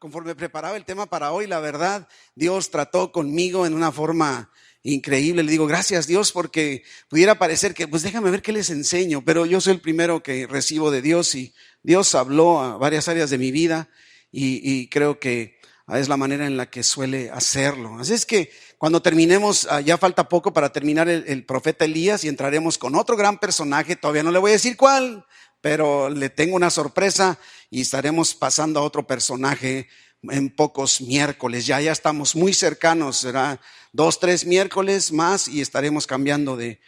Conforme preparaba el tema para hoy, la verdad, Dios trató conmigo en una forma increíble. Le digo, gracias Dios, porque pudiera parecer que, pues déjame ver qué les enseño, pero yo soy el primero que recibo de Dios y Dios habló a varias áreas de mi vida y creo que es la manera en la que suele hacerlo. Así es que cuando terminemos, ya falta poco para terminar el profeta Elías y entraremos con otro gran personaje. Todavía no le voy a decir cuál, pero le tengo una sorpresa y estaremos pasando a otro personaje en pocos miércoles. Ya estamos muy cercanos, será 2, 3 miércoles más y estaremos cambiando de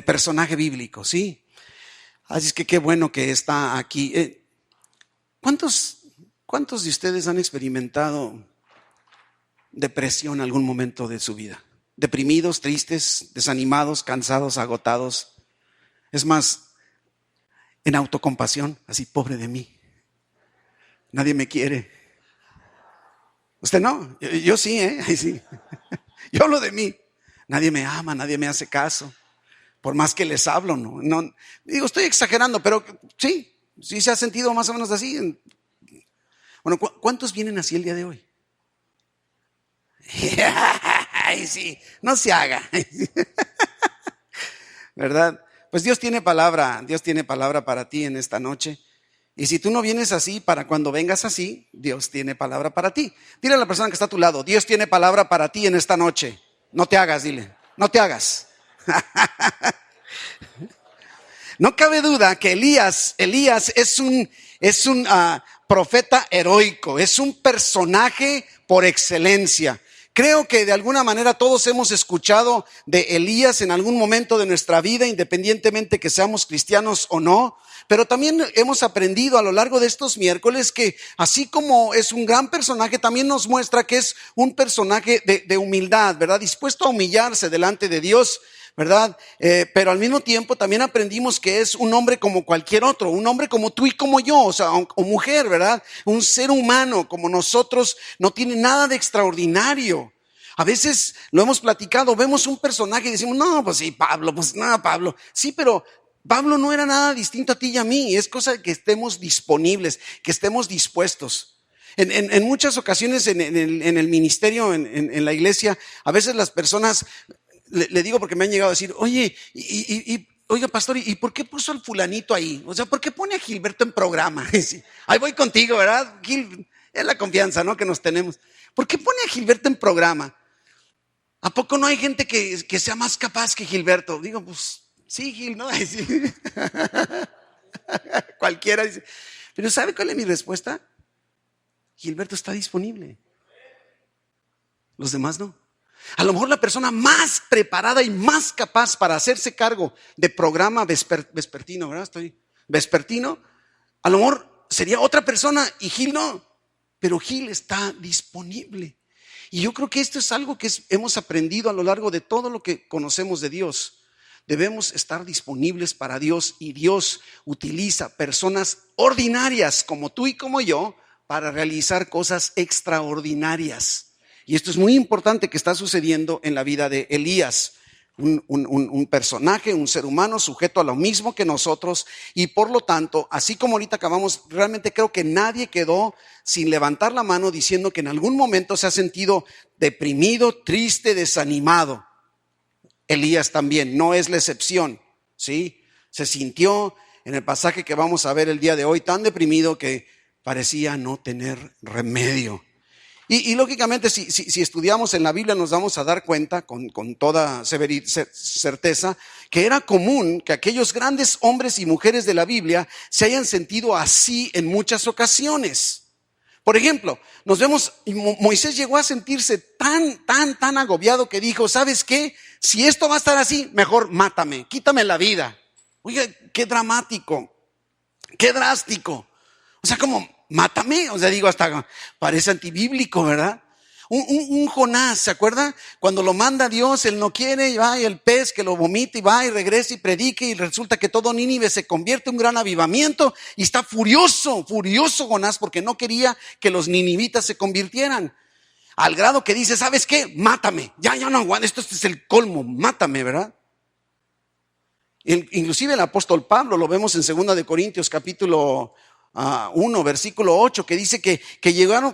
personaje bíblico, ¿sí? Así es que qué bueno que está aquí. ¿Cuántos de ustedes han experimentado depresión en algún momento de su vida? Deprimidos, tristes, desanimados, cansados, agotados. Es más, en autocompasión, así, pobre de mí. Nadie me quiere. Usted no, yo sí, sí. Yo hablo de mí. Nadie me ama, nadie me hace caso. Por más que les hablo, no digo, estoy exagerando, pero sí se ha sentido más o menos así. Bueno, ¿cuántos vienen así el día de hoy? Ay, sí, no se haga. ¿Verdad? Pues Dios tiene palabra para ti en esta noche. Y si tú no vienes así, para cuando vengas así, Dios tiene palabra para ti. Dile a la persona que está a tu lado, Dios tiene palabra para ti en esta noche. No te hagas, dile, no te hagas. No cabe duda que Elías es un profeta heroico, es un personaje por excelencia. Creo que de alguna manera todos hemos escuchado de Elías en algún momento de nuestra vida, independientemente que seamos cristianos o no. Pero también hemos aprendido a lo largo de estos miércoles que así como es un gran personaje, también nos muestra que es un personaje de humildad, ¿verdad? Dispuesto a humillarse delante de Dios, ¿verdad? Pero al mismo tiempo también aprendimos que es un hombre como cualquier otro, un hombre como tú y como yo, o mujer, ¿verdad? Un ser humano como nosotros, no tiene nada de extraordinario. A veces lo hemos platicado, vemos un personaje y decimos, no, pues sí, Pablo, pues nada, Pablo. Sí, pero Pablo no era nada distinto a ti y a mí. Es cosa de que estemos disponibles, que estemos dispuestos. En muchas ocasiones en el ministerio, en la iglesia, a veces las personas, le digo porque me han llegado a decir, oye, oiga pastor, ¿y por qué puso al fulanito ahí? O sea, ¿por qué pone a Gilberto en programa? Sí, ahí voy contigo, ¿verdad? Gil, es la confianza, ¿no? Que nos tenemos. ¿Por qué pone a Gilberto en programa? ¿A poco no hay gente que sea más capaz que Gilberto? Digo, pues sí, Gil, ¿no? Sí. Cualquiera dice. Pero ¿sabe cuál es mi respuesta? Gilberto está disponible. Los demás no. A lo mejor la persona más preparada y más capaz para hacerse cargo de programa vespertino, ¿verdad? Vespertino, a lo mejor sería otra persona y Gil no, pero Gil está disponible. Y yo creo que esto es algo que hemos aprendido a lo largo de todo lo que conocemos de Dios. Debemos estar disponibles para Dios y Dios utiliza personas ordinarias como tú y como yo para realizar cosas extraordinarias. Y esto es muy importante que está sucediendo en la vida de Elías. Un personaje, un ser humano sujeto a lo mismo que nosotros y por lo tanto, así como ahorita acabamos, realmente creo que nadie quedó sin levantar la mano diciendo que en algún momento se ha sentido deprimido, triste, desanimado. Elías también, no es la excepción, ¿sí? Se sintió en el pasaje que vamos a ver el día de hoy tan deprimido que parecía no tener remedio. Y lógicamente si estudiamos en la Biblia nos vamos a dar cuenta con toda certeza que era común que aquellos grandes hombres y mujeres de la Biblia se hayan sentido así en muchas ocasiones. Por ejemplo, nos vemos, Moisés llegó a sentirse tan agobiado que dijo, ¿sabes qué? Si esto va a estar así, mejor mátame, quítame la vida. Oiga, qué dramático, qué drástico. O sea, como mátame, o sea, digo, hasta parece antibíblico, ¿verdad? Un Jonás, ¿se acuerda? Cuando lo manda Dios, él no quiere, y va, y el pez que lo vomita y va y regresa y predica y resulta que todo Nínive se convierte en un gran avivamiento y está furioso Jonás porque no quería que los ninivitas se convirtieran. Al grado que dice, ¿sabes qué? Mátame, ya no aguanto, esto es el colmo, mátame, ¿verdad? Inclusive el apóstol Pablo, lo vemos en 2 de Corintios capítulo 1, versículo 8, que dice que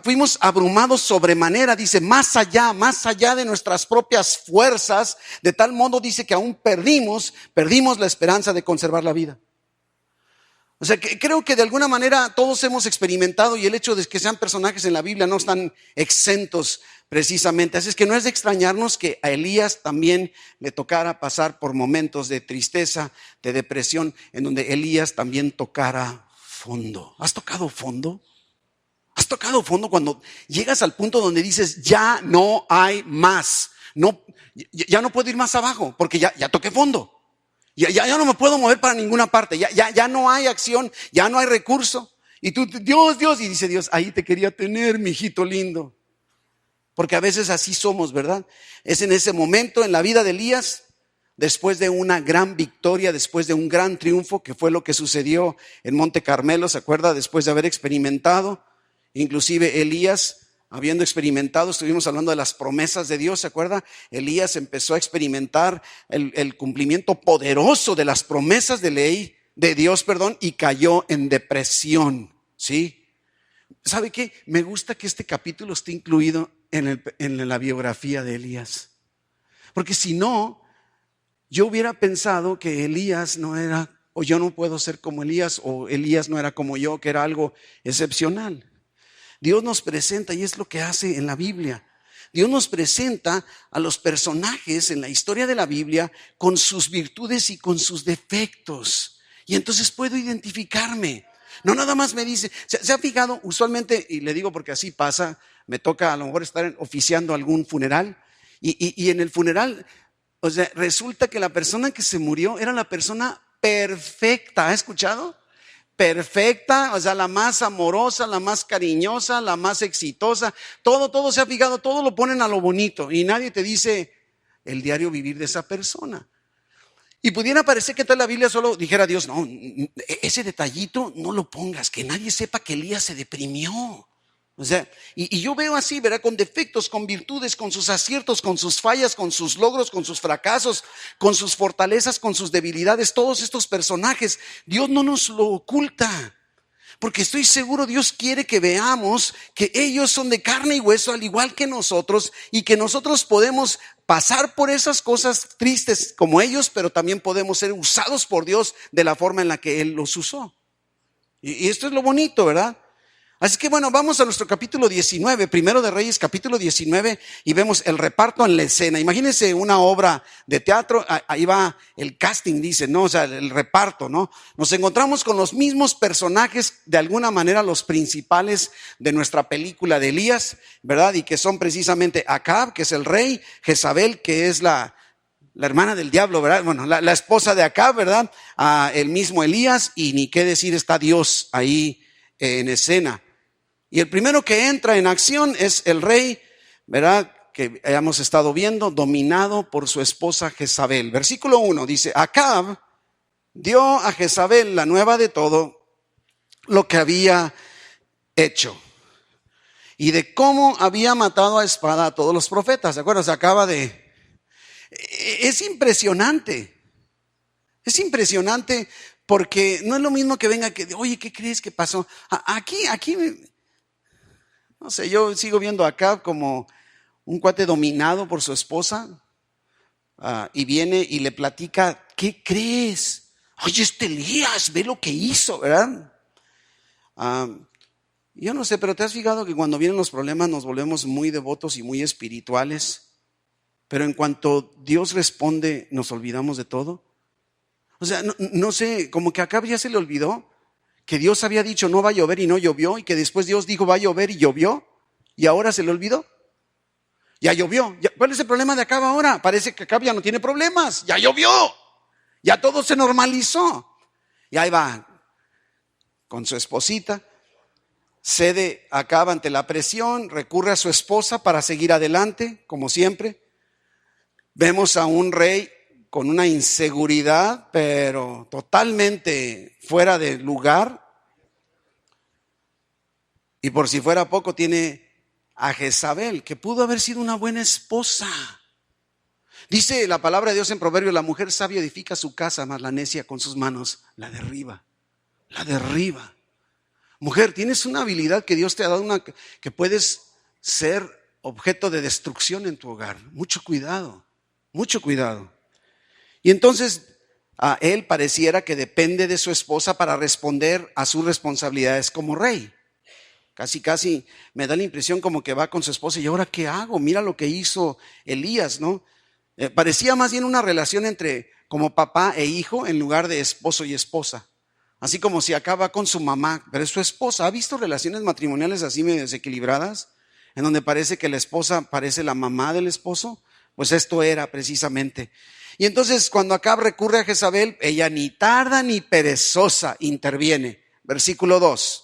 fuimos abrumados sobremanera, dice, más allá de nuestras propias fuerzas, de tal modo dice que aún perdimos la esperanza de conservar la vida. O sea, que creo que de alguna manera todos hemos experimentado, y el hecho de que sean personajes en la Biblia no están exentos precisamente. Así es que no es de extrañarnos que a Elías también le tocara pasar por momentos de tristeza, de depresión, en donde Elías también tocara fondo. ¿Has tocado fondo? ¿Has tocado fondo cuando llegas al punto donde dices, ya no hay más? Ya no puedo ir más abajo porque ya toqué fondo. Ya no me puedo mover para ninguna parte. Ya no hay acción, ya no hay recurso. Y tú, Dios, y dice Dios, ahí te quería tener, mi hijito lindo. Porque a veces así somos, ¿verdad? Es en ese momento en la vida de Elías, después de una gran victoria, después de un gran triunfo, que fue lo que sucedió en Monte Carmelo, ¿se acuerda? Después de haber experimentado, inclusive Elías, habiendo experimentado, estuvimos hablando de las promesas de Dios, ¿se acuerda? Elías empezó a experimentar el cumplimiento poderoso de las promesas de ley, de Dios, y cayó en depresión, ¿sí? ¿Sabe qué? Me gusta que este capítulo esté incluido en la biografía de Elías. Porque si no, yo hubiera pensado que Elías no era, o yo no puedo ser como Elías, o Elías no era como yo, que era algo excepcional. Dios nos presenta, y es lo que hace en la Biblia, Dios nos presenta a los personajes en la historia de la Biblia con sus virtudes y con sus defectos. Y entonces puedo identificarme. No nada más me dice, ¿se ha fijado? Usualmente, y le digo porque así pasa, me toca a lo mejor estar oficiando algún funeral, y en el funeral, o sea, resulta que la persona que se murió era la persona perfecta. ¿Ha escuchado? Perfecta, o sea, la más amorosa, la más cariñosa, la más exitosa. Todo se ha fijado, todo lo ponen a lo bonito, y nadie te dice el diario vivir de esa persona. Y pudiera parecer que toda la Biblia solo dijera Dios, no, ese detallito no lo pongas, que nadie sepa que Elías se deprimió. O sea, y yo veo así, ¿verdad? Con defectos, con virtudes, con sus aciertos, con sus fallas, con sus logros, con sus fracasos, con sus fortalezas, con sus debilidades. Todos estos personajes, Dios no nos lo oculta. Porque estoy seguro Dios quiere que veamos que ellos son de carne y hueso al igual que nosotros, y que nosotros podemos pasar por esas cosas tristes como ellos, pero también podemos ser usados por Dios de la forma en la que Él los usó. Y esto es lo bonito, ¿verdad? Así que bueno, vamos a nuestro capítulo 19, Primero de Reyes, capítulo 19, y vemos el reparto en la escena. Imagínense una obra de teatro, ahí va el casting, dice, ¿no? O sea, el reparto, ¿no? Nos encontramos con los mismos personajes, de alguna manera los principales de nuestra película de Elías, ¿verdad? Y que son precisamente Acab, que es el rey, Jezabel, que es la hermana del diablo, ¿verdad? Bueno, la esposa de Acab, ¿verdad? El mismo Elías, y ni qué decir, está Dios ahí en escena. Y el primero que entra en acción es el rey, ¿verdad? Que hemos estado viendo, dominado por su esposa Jezabel. Versículo 1 dice, Acab dio a Jezabel la nueva de todo lo que había hecho y de cómo había matado a espada a todos los profetas. ¿De acuerdo? Se acaba de... Es impresionante porque no es lo mismo que venga que, oye, ¿qué crees que pasó? Aquí... No sé, yo sigo viendo a Acab como un cuate dominado por su esposa, y viene y le platica, ¿qué crees? Oye, Elías, ve lo que hizo, ¿verdad? Yo no sé, pero ¿te has fijado que cuando vienen los problemas nos volvemos muy devotos y muy espirituales? Pero en cuanto Dios responde, nos olvidamos de todo. O sea, no sé, como que a Acab ya se le olvidó que Dios había dicho no va a llover y no llovió, y que después Dios dijo va a llover y llovió, y ahora se le olvidó. Ya llovió. ¿Cuál es el problema de Acab ahora? Parece que Acab ya no tiene problemas. Ya llovió. Ya todo se normalizó. Y ahí va con su esposita. Cede Acab ante la presión, recurre a su esposa para seguir adelante, como siempre. Vemos a un rey con una inseguridad, pero totalmente fuera de lugar. Y por si fuera poco, tiene a Jezabel, que pudo haber sido una buena esposa. Dice la palabra de Dios en Proverbios, la mujer sabia edifica su casa, mas la necia con sus manos la derriba. La derriba. Mujer, tienes una habilidad que Dios te ha dado, que puedes ser objeto de destrucción en tu hogar. Mucho cuidado, mucho cuidado. Y entonces a él pareciera que depende de su esposa para responder a sus responsabilidades como rey. Casi me da la impresión como que va con su esposa y ahora ¿qué hago? Mira lo que hizo Elías, ¿no? Parecía más bien una relación entre como papá e hijo en lugar de esposo y esposa. Así como si acaba con su mamá, pero es su esposa. ¿Ha visto relaciones matrimoniales así medio desequilibradas? En donde parece que la esposa parece la mamá del esposo. Pues esto era precisamente. Y entonces cuando Acab recurre a Jezabel, ella ni tarda ni perezosa interviene. Versículo 2.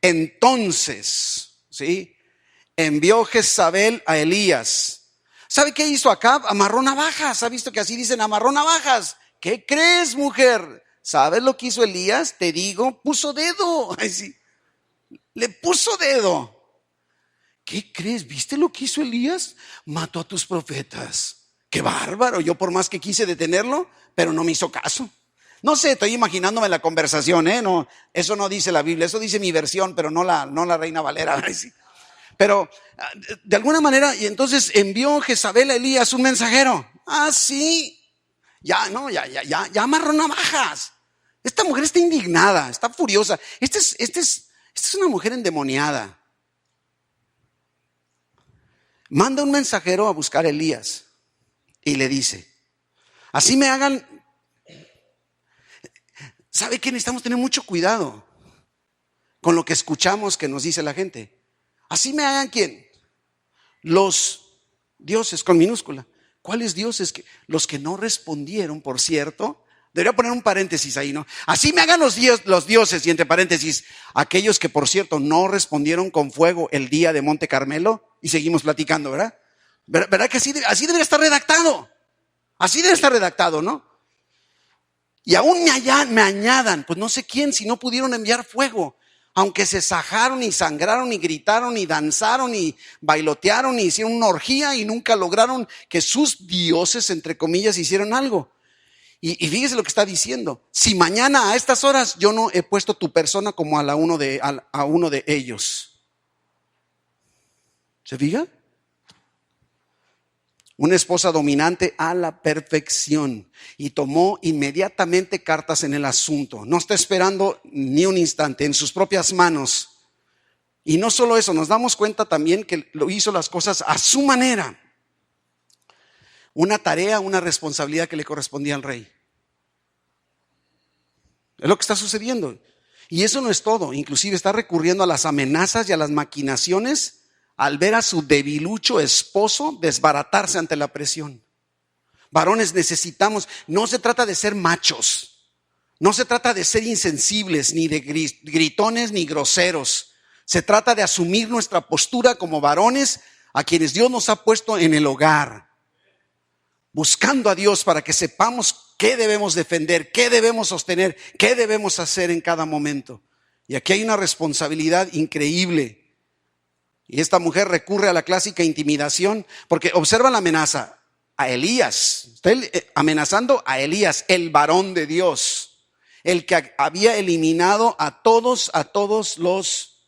Entonces, ¿sí? Envió Jezabel a Elías. ¿Sabe qué hizo Acab? Amarró navajas. ¿Ha visto que así dicen? Amarró navajas. ¿Qué crees, mujer? ¿Sabes lo que hizo Elías? Te digo, puso dedo. Ay, sí. Le puso dedo. ¿Qué crees? ¿Viste lo que hizo Elías? Mató a tus profetas. ¡Qué bárbaro! Yo por más que quise detenerlo, pero no me hizo caso. No sé, estoy imaginándome la conversación, No, eso no dice la Biblia, eso dice mi versión, pero no la Reina Valera. Ay, sí. Pero de alguna manera, y entonces envió Jezabel a Elías un mensajero. Ah, sí. Ya amarró navajas. Esta mujer está indignada, está furiosa. Esta es una mujer endemoniada. Manda un mensajero a buscar a Elías y le dice, así me hagan. ¿Sabe qué? Necesitamos tener mucho cuidado con lo que escuchamos que nos dice la gente. Así me hagan, ¿quién? Los dioses con minúscula. ¿Cuáles dioses? Los que no respondieron, por cierto. Debería poner un paréntesis ahí, ¿no? Así me hagan los dioses, y entre paréntesis, aquellos que, por cierto, no respondieron con fuego el día de Monte Carmelo. Y seguimos platicando, ¿verdad? ¿Verdad que así debería estar redactado? Así debe estar redactado, ¿no? Y aún me añadan, pues no sé quién, si no pudieron enviar fuego. Aunque se sajaron y sangraron y gritaron y danzaron y bailotearon y hicieron una orgía y nunca lograron que sus dioses, entre comillas, hicieran algo. Y fíjese lo que está diciendo. Si mañana a estas horas yo no he puesto tu persona como a uno de ellos. ¿Se fija? Una esposa dominante a la perfección, y tomó inmediatamente cartas en el asunto. No está esperando ni un instante, en sus propias manos. Y no solo eso, nos damos cuenta también que lo hizo las cosas a su manera. Una tarea, una responsabilidad que le correspondía al rey. Es lo que está sucediendo. Y eso no es todo, inclusive está recurriendo a las amenazas y a las maquinaciones al ver a su debilucho esposo desbaratarse ante la presión. Varones, necesitamos, no se trata de ser machos, no se trata de ser insensibles, ni de gritones, ni groseros. Se trata de asumir nuestra postura como varones a quienes Dios nos ha puesto en el hogar, buscando a Dios para que sepamos qué debemos defender, qué debemos sostener, qué debemos hacer en cada momento. Y aquí hay una responsabilidad increíble. Y esta mujer recurre a la clásica intimidación, porque observa la amenaza a Elías. Está amenazando a Elías, el varón de Dios, el que había eliminado a todos los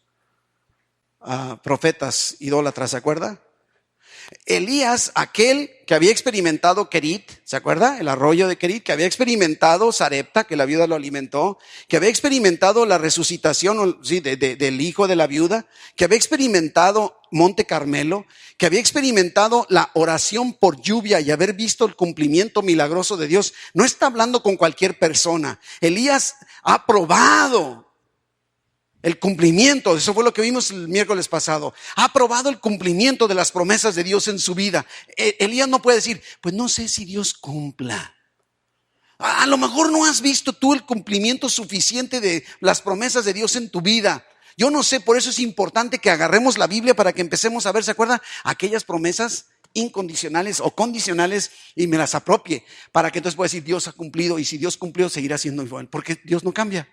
profetas idólatras, ¿se acuerda? Elías, aquel que había experimentado Kerit, ¿se acuerda? El arroyo de Kerit, que había experimentado Sarepta, que la viuda lo alimentó, que había experimentado la resucitación del hijo de la viuda, que había experimentado Monte Carmelo, que había experimentado la oración por lluvia y haber visto el cumplimiento milagroso de Dios. No está hablando con cualquier persona. Elías ha probado el cumplimiento, eso fue lo que vimos el miércoles pasado. Ha probado el cumplimiento de las promesas de Dios en su vida. Elías no puede decir, pues no sé si Dios cumpla. A lo mejor no has visto tú el cumplimiento suficiente de las promesas de Dios en tu vida. Yo no sé, por eso es importante que agarremos la Biblia para que empecemos a ver, ¿se acuerda? Aquellas promesas incondicionales o condicionales y me las apropie. Para que entonces pueda decir, Dios ha cumplido, y si Dios cumplió, seguirá siendo igual. Porque Dios no cambia.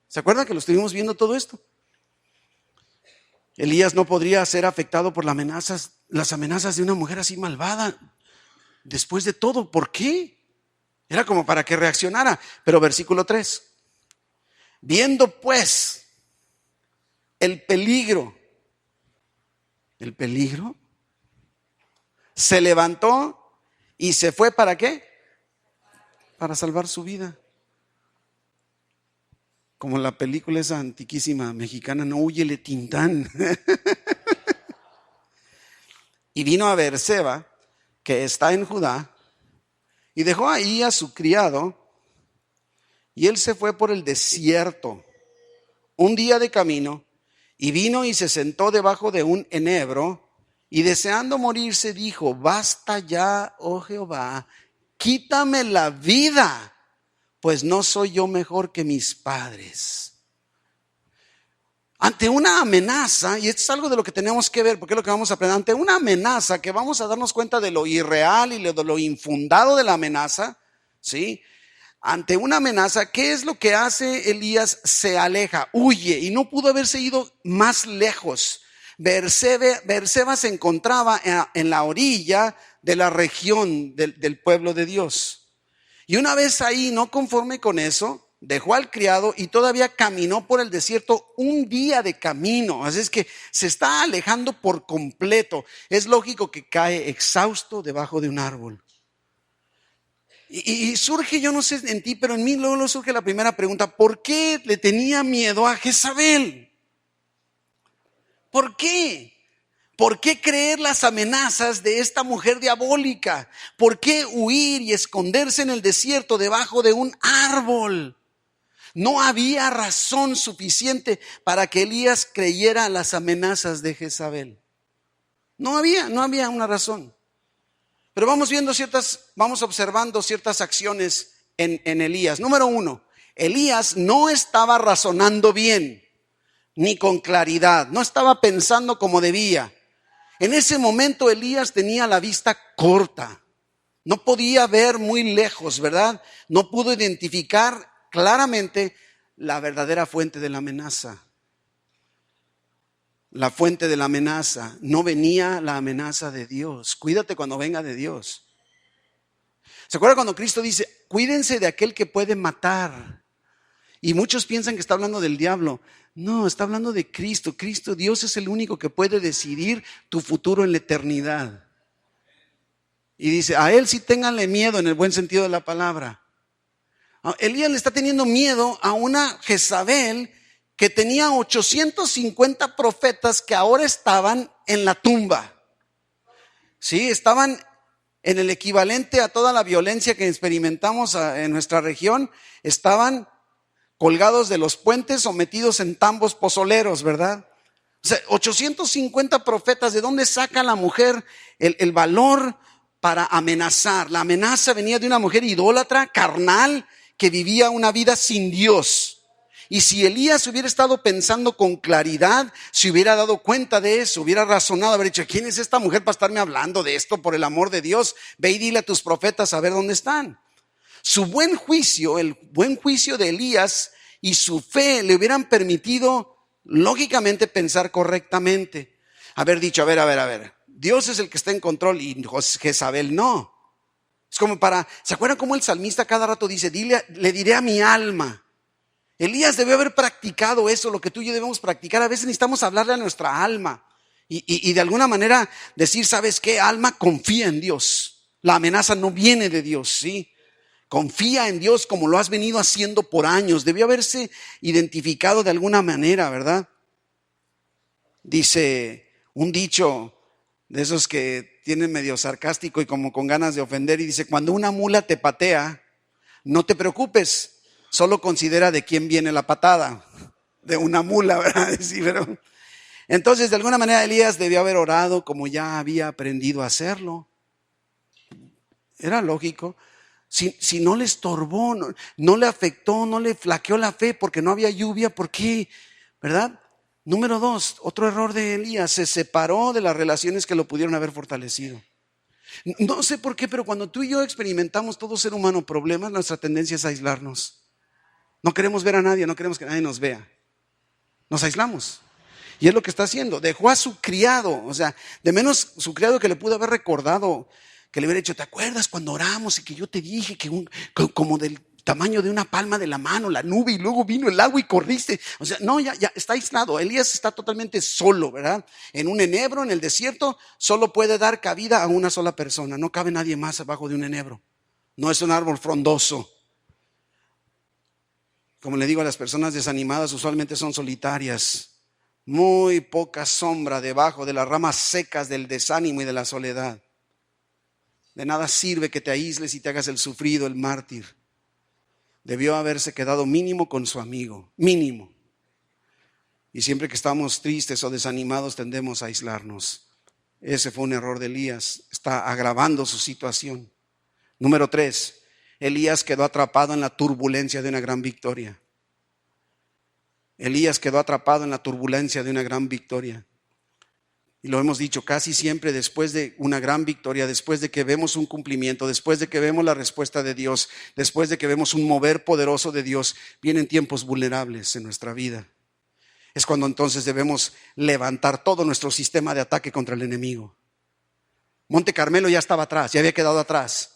¿Se acuerdan que lo estuvimos viendo todo esto? Elías no podría ser afectado por las amenazas de una mujer así malvada. Después de todo, ¿por qué? Era como para que reaccionara. Pero versículo 3. Viendo pues el peligro. ¿El peligro? Se levantó y se fue, ¿para qué? Para salvar su vida. Como la película esa antiquísima mexicana, No huyele Tintán. Y vino a Beerseba, que está en Judá, y dejó ahí a su criado, y él se fue por el desierto, un día de camino, y vino y se sentó debajo de un enebro, y deseando morirse dijo: basta ya, oh Jehová, quítame la vida, pues no soy yo mejor que mis padres. Ante una amenaza, y esto es algo de lo que tenemos que ver, porque es lo que vamos a aprender, ante una amenaza que vamos a darnos cuenta de lo irreal y de lo infundado de la amenaza, ¿sí? Ante una amenaza, ¿qué es lo que hace Elías? Se aleja, huye, y no pudo haberse ido más lejos. Beerseba se encontraba en la orilla de la región del pueblo de Dios. Y una vez ahí, no conforme con eso, dejó al criado y todavía caminó por el desierto un día de camino. Así es que se está alejando por completo. Es lógico que cae exhausto debajo de un árbol. Y surge, yo no sé en ti, pero en mí luego surge la primera pregunta: ¿por qué le tenía miedo a Jezabel? ¿Por qué? ¿Por qué creer las amenazas de esta mujer diabólica? ¿Por qué huir y esconderse en el desierto debajo de un árbol? No había razón suficiente para que Elías creyera las amenazas de Jezabel. No había una razón. Pero vamos observando ciertas acciones en Elías. Número 1, Elías no estaba razonando bien, ni con claridad, no estaba pensando como debía. En ese momento Elías tenía la vista corta, no podía ver muy lejos, ¿verdad? No pudo identificar claramente la verdadera fuente de la amenaza. La fuente de la amenaza, no venía la amenaza de Dios. Cuídate cuando venga de Dios. ¿Se acuerdan cuando Cristo dice: cuídense de aquel que puede matar? Y muchos piensan que está hablando del diablo. No, está hablando de Cristo. Cristo, Dios es el único que puede decidir tu futuro en la eternidad. Y dice: a él sí ténganle miedo, en el buen sentido de la palabra. Elías le está teniendo miedo a una Jezabel que tenía 850 profetas que ahora estaban en la tumba. Sí, estaban en el equivalente a toda la violencia que experimentamos en nuestra región. Estaban colgados de los puentes o metidos en tambos pozoleros, ¿verdad? O sea, 850 profetas. ¿De dónde saca la mujer el valor para amenazar? La amenaza venía de una mujer idólatra, carnal, que vivía una vida sin Dios. Y si Elías hubiera estado pensando con claridad, se hubiera dado cuenta de eso, hubiera razonado, haber dicho: ¿quién es esta mujer para estarme hablando de esto? Por el amor de Dios, ve y dile a tus profetas a ver dónde están. Su buen juicio, el buen juicio de Elías y su fe le hubieran permitido lógicamente pensar correctamente. Haber dicho: a ver, Dios es el que está en control y Jezabel no. Es como ¿se acuerdan cómo el salmista cada rato dice: le diré a mi alma? Elías debió haber practicado eso, lo que tú y yo debemos practicar. A veces necesitamos hablarle a nuestra alma y de alguna manera decir: ¿sabes qué, alma? Confía en Dios. La amenaza no viene de Dios, ¿sí? Confía en Dios como lo has venido haciendo por años. Debió haberse identificado de alguna manera, ¿verdad? Dice un dicho de esos que tienen medio sarcástico y como con ganas de ofender, y dice: cuando una mula te patea, no te preocupes. Solo considera de quién viene la patada. De una mula, ¿verdad? Sí, pero entonces, de alguna manera, Elías debió haber orado como ya había aprendido a hacerlo. Era lógico. Si no le estorbó, no le afectó, no le flaqueó la fe porque no había lluvia, ¿por qué? ¿Verdad? Número 2, otro error de Elías: se separó de las relaciones que lo pudieron haber fortalecido. No sé por qué, pero cuando tú y yo experimentamos, todo ser humano, problemas, nuestra tendencia es aislarnos. No queremos ver a nadie, no queremos que nadie nos vea. Nos aislamos. Y es lo que está haciendo. Dejó a su criado, o sea, de menos su criado, que le pudo haber recordado, que le hubiera dicho: ¿te acuerdas cuando oramos y que yo te dije que como del tamaño de una palma de la mano, la nube, y luego vino el agua y corriste. O sea, no, ya está aislado. Elías está totalmente solo, ¿verdad? En un enebro, en el desierto, solo puede dar cabida a una sola persona. No cabe nadie más abajo de un enebro. No es un árbol frondoso. Como le digo a las personas desanimadas, usualmente son solitarias. Muy poca sombra debajo de las ramas secas del desánimo y de la soledad. De nada sirve que te aísles y te hagas el sufrido, el mártir. Debió haberse quedado mínimo con su amigo, mínimo. Y siempre que estamos tristes o desanimados tendemos a aislarnos. Ese fue un error de Elías, está agravando su situación. Número 3, Elías quedó atrapado en la turbulencia de una gran victoria. Elías quedó atrapado en la turbulencia de una gran victoria. Y lo hemos dicho, casi siempre después de una gran victoria, después de que vemos un cumplimiento, después de que vemos la respuesta de Dios, después de que vemos un mover poderoso de Dios, vienen tiempos vulnerables en nuestra vida. Es cuando entonces debemos levantar todo nuestro sistema de ataque contra el enemigo. Monte Carmelo ya estaba atrás, ya había quedado atrás.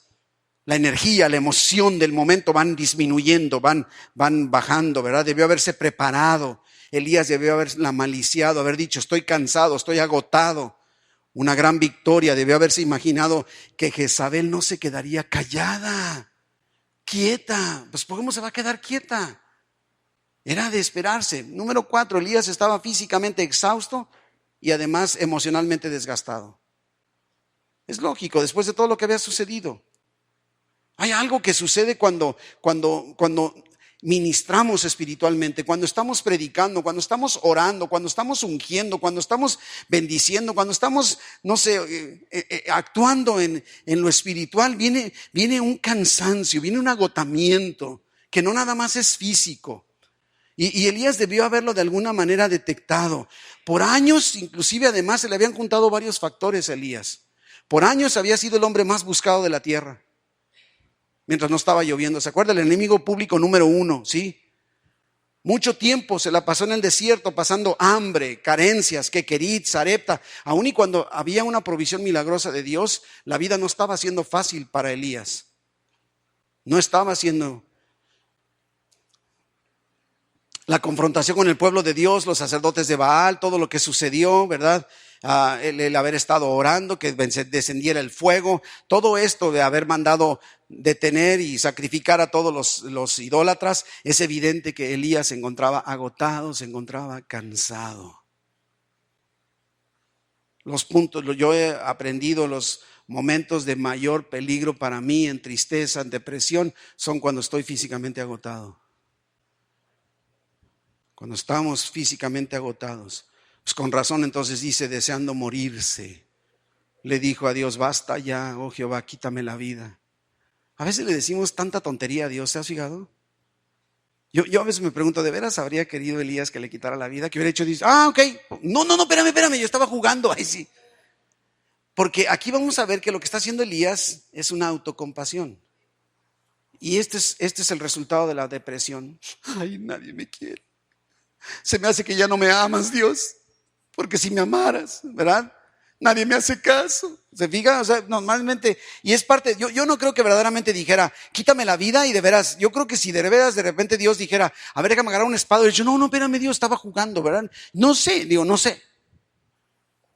La energía, la emoción del momento van disminuyendo, van bajando, ¿verdad? Debió haberse preparado. Elías debió haberla maliciado, haber dicho, estoy cansado, estoy agotado. Una gran victoria, debió haberse imaginado que Jezabel no se quedaría callada, quieta. Pues ¿cómo se va a quedar quieta? Era de esperarse. Número 4, Elías estaba físicamente exhausto y además emocionalmente desgastado. Es lógico, después de todo lo que había sucedido. Hay algo que sucede cuando ministramos espiritualmente, cuando estamos predicando, cuando estamos orando, cuando estamos ungiendo, cuando estamos bendiciendo, cuando estamos, actuando en lo espiritual, viene un cansancio, viene un agotamiento que no nada más es físico. Y Elías debió haberlo de alguna manera detectado. Por años, inclusive además, se le habían juntado varios factores a Elías. Por años había sido el hombre más buscado de la tierra. Mientras no estaba lloviendo. ¿Se acuerda? El enemigo público número 1, ¿sí? Mucho tiempo se la pasó en el desierto pasando hambre, carencias, Quequerit, Sarepta. Aun y cuando había una provisión milagrosa de Dios, la vida no estaba siendo fácil para Elías. No estaba siendo. La confrontación con el pueblo de Dios, los sacerdotes de Baal, todo lo que sucedió, ¿verdad? El haber estado orando, que descendiera el fuego, todo esto de haber mandado detener y sacrificar a todos los idólatras, es evidente que Elías se encontraba agotado, se encontraba cansado. Yo he aprendido los momentos de mayor peligro para mí en tristeza, en depresión, son cuando estoy físicamente agotado. Cuando estamos físicamente agotados. Pues con razón entonces dice, deseando morirse, le dijo a Dios, basta ya, oh Jehová, quítame la vida. A veces le decimos tanta tontería a Dios, ¿se has fijado? Yo a veces me pregunto, ¿de veras habría querido Elías que le quitara la vida? Que hubiera hecho, dice, ok, no, espérame, yo estaba jugando, ahí sí. Porque aquí vamos a ver que lo que está haciendo Elías es una autocompasión. Y este es el resultado de la depresión. Ay, nadie me quiere. Se me hace que ya no me amas, Dios, porque si me amaras, ¿verdad? Nadie me hace caso. ¿Se fija? O sea, normalmente, y es parte, yo no creo que verdaderamente dijera, quítame la vida y de veras, yo creo que si de veras de repente Dios dijera, a ver, déjame agarrar una espada, y yo, no, espérame, Dios, estaba jugando, ¿verdad? No sé.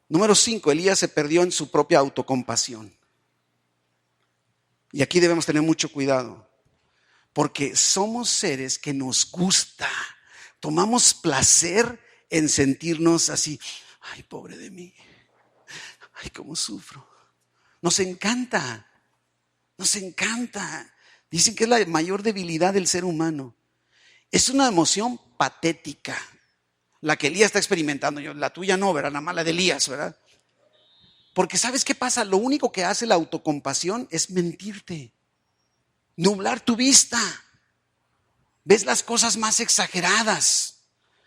Número 5, Elías se perdió en su propia autocompasión. Y aquí debemos tener mucho cuidado, porque somos seres que nos gusta. Tomamos placer en sentirnos así, ay, pobre de mí, ay, cómo sufro. Nos encanta. Dicen que es la mayor debilidad del ser humano. Es una emoción patética, la que Elías está experimentando. La tuya no, ¿verdad? Nada más la de Elías, ¿verdad? Porque ¿sabes qué pasa? Lo único que hace la autocompasión es mentirte, nublar tu vista. Ves las cosas más exageradas,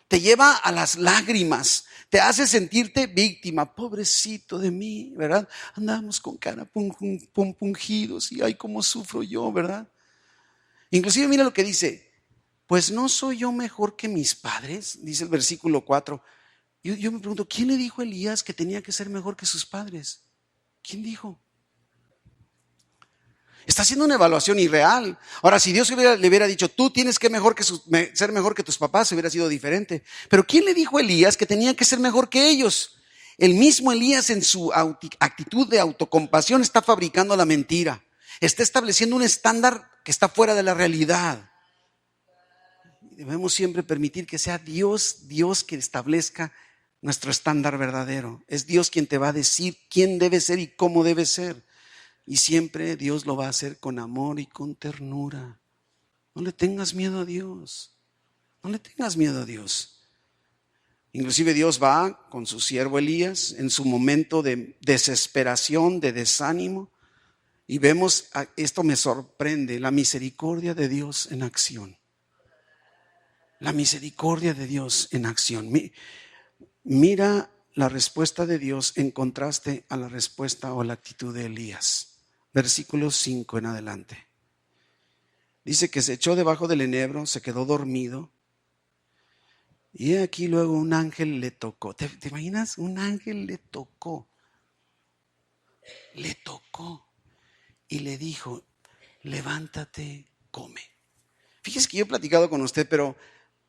te lleva a las lágrimas, te hace sentirte víctima, pobrecito de mí, ¿verdad? Andamos con cara pungidos y ay, cómo sufro yo, ¿verdad? Inclusive mira lo que dice, pues no soy yo mejor que mis padres, dice el versículo 4. Yo me pregunto, ¿quién le dijo a Elías que tenía que ser mejor que sus padres? ¿Quién dijo? Está haciendo una evaluación irreal. Ahora, si Dios le hubiera dicho, tú tienes que ser mejor que tus papás, hubiera sido diferente. Pero ¿quién le dijo a Elías que tenía que ser mejor que ellos? El mismo Elías, en su actitud de autocompasión, está fabricando la mentira. Está estableciendo un estándar que está fuera de la realidad. Debemos siempre permitir que sea Dios que establezca nuestro estándar verdadero. Es Dios quien te va a decir quién debe ser y cómo debe ser. Y siempre Dios lo va a hacer con amor y con ternura. No le tengas miedo a Dios. No le tengas miedo a Dios. Inclusive Dios va con su siervo Elías en su momento de desesperación, de desánimo. Y vemos, esto me sorprende, la misericordia de Dios en acción. La misericordia de Dios en acción. Mira la respuesta de Dios en contraste a la respuesta o la actitud de Elías. Versículo 5 en adelante. Dice que se echó debajo del enebro, se quedó dormido. Y aquí luego un ángel le tocó. ¿Te imaginas? Un ángel le tocó. Le tocó. Y le dijo, levántate, come. Fíjese que yo he platicado con usted, pero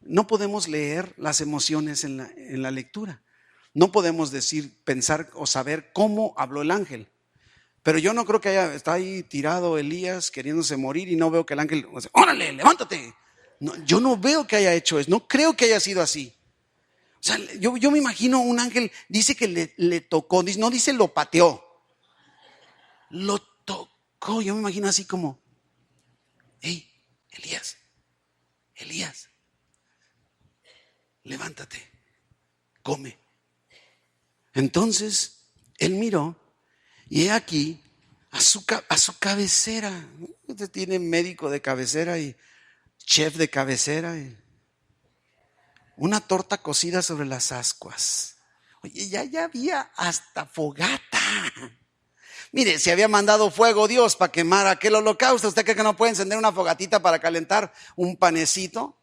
no podemos leer las emociones en la lectura. No podemos decir, pensar o saber cómo habló el ángel. Pero yo no creo que está ahí tirado Elías queriéndose morir y no veo que el ángel, órale, levántate. No, yo no veo que haya hecho eso, no creo que haya sido así. O sea, yo me imagino un ángel, dice que le tocó, no dice lo pateó. Lo tocó, yo me imagino así como, hey, Elías, levántate, come. Entonces, él miró. Y he aquí a su cabecera. Usted tiene médico de cabecera y chef de cabecera. Y una torta cocida sobre las ascuas. Oye, ya había hasta fogata. Mire, si había mandado fuego Dios para quemar aquel holocausto, ¿usted cree que no puede encender una fogatita para calentar un panecito?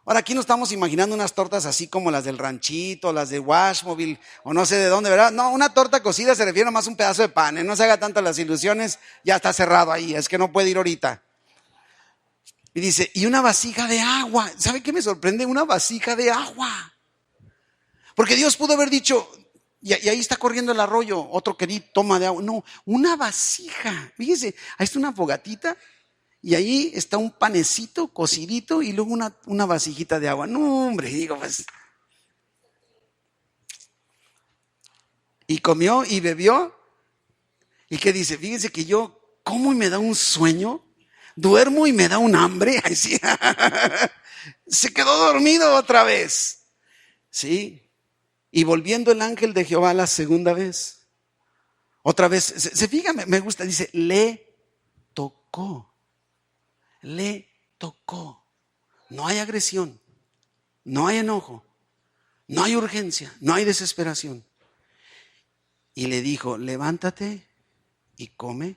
Ahora aquí nos estamos imaginando unas tortas así como las del ranchito, las de Washmobile o no sé de dónde, ¿verdad? No, una torta cocida se refiere más a un pedazo de pan, ¿eh? No se haga tanto las ilusiones, ya está cerrado ahí, es que no puede ir ahorita. Y dice, y una vasija de agua. ¿Sabe qué me sorprende? Una vasija de agua. Porque Dios pudo haber dicho, y ahí está corriendo el arroyo, otro que toma de agua. No, una vasija. Fíjese, ahí está una fogatita. Y ahí está un panecito cocidito y luego una vasijita de agua. No, hombre, digo, pues. Y comió y bebió. ¿Y qué dice? Fíjense que yo como y me da un sueño, duermo y me da un hambre. Así. Se quedó dormido otra vez. ¿Sí? Y volviendo el ángel de Jehová la segunda vez. Otra vez, se fija, me gusta, dice, le tocó. Le tocó. No hay agresión, no hay enojo, no hay urgencia, no hay desesperación. Y le dijo, levántate y come,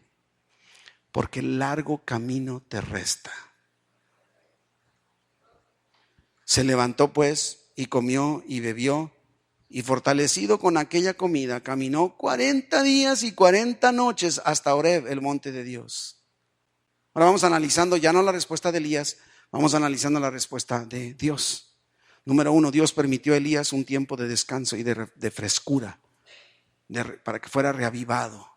porque el largo camino te resta. Se levantó pues y comió y bebió, y fortalecido con aquella comida, caminó 40 días y 40 noches hasta Horeb, el monte de Dios. Ahora vamos analizando ya no la respuesta de Elías, vamos analizando la respuesta de Dios. Número 1, Dios permitió a Elías un tiempo de descanso y de frescura, para que fuera reavivado.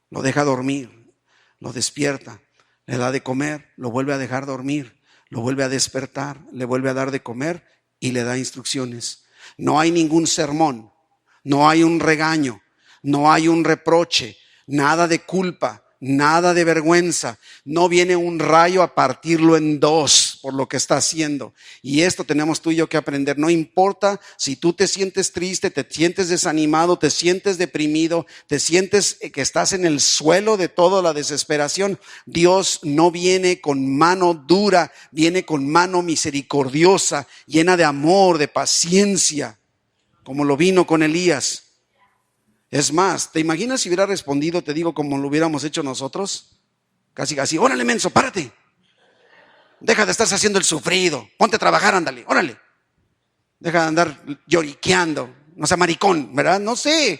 Lo deja dormir, lo despierta, le da de comer, lo vuelve a dejar dormir, lo vuelve a despertar, le vuelve a dar de comer y le da instrucciones. No hay ningún sermón, no hay un regaño, no hay un reproche, nada de culpa. Nada de vergüenza, no viene un rayo a partirlo en dos por lo que está haciendo. Y esto tenemos tú y yo que aprender. No importa si tú te sientes triste, te sientes desanimado, te sientes deprimido, te sientes que estás en el suelo de toda la desesperación. Dios no viene con mano dura, viene con mano misericordiosa, llena de amor, de paciencia, como lo vino con Elías. Es más, ¿te imaginas si hubiera respondido, te digo, como lo hubiéramos hecho nosotros? Casi así, órale menso, párate. Deja de estarse haciendo el sufrido. Ponte a trabajar, ándale, órale. Deja de andar lloriqueando. No sea maricón, ¿verdad? No sé.